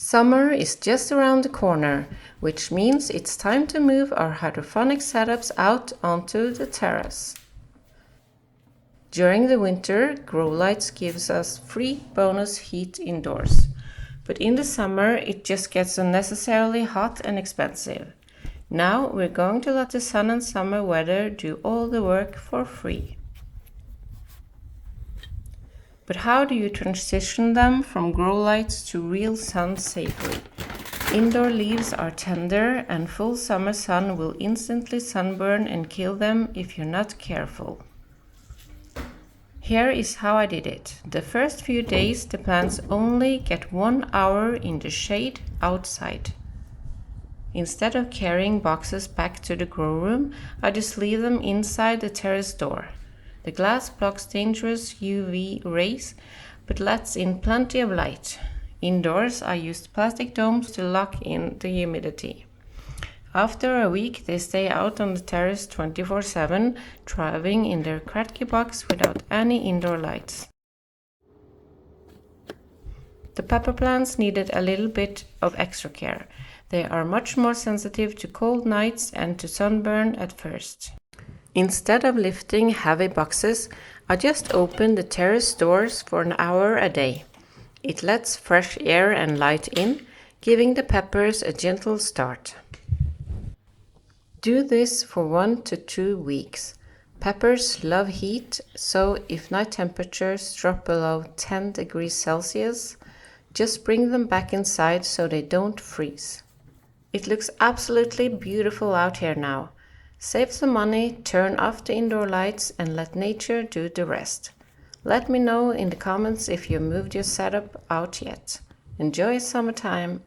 Summer is just around the corner, which means it's time to move our hydroponic setups out onto the terrace. During the winter, grow lights gives us free bonus heat indoors, but in the summer it just gets unnecessarily hot and expensive. Now we're going to let the sun and summer weather do all the work for free. But how do you transition them from grow lights to real sun safely? Indoor leaves are tender and full summer sun will instantly sunburn and kill them if you're not careful. Here is how I did it. The first few days the plants only get 1 hour in the shade outside. Instead of carrying boxes back to the grow room, I just leave them inside the terrace door. The glass blocks dangerous UV rays, but lets in plenty of light. Indoors, I used plastic domes to lock in the humidity. After a week, they stay out on the terrace 24/7, thriving in their Kratky box without any indoor lights. The pepper plants needed a little bit of extra care. They are much more sensitive to cold nights and to sunburn at first. Instead of lifting heavy boxes, I just open the terrace doors for an hour a day. It lets fresh air and light in, giving the peppers a gentle start. Do this for 1 to 2 weeks. Peppers love heat, so if night temperatures drop below 10 degrees Celsius, just bring them back inside so they don't freeze. It looks absolutely beautiful out here now. Save some money, turn off the indoor lights and let nature do the rest. Let me know in the comments if you moved your setup out yet. Enjoy summertime!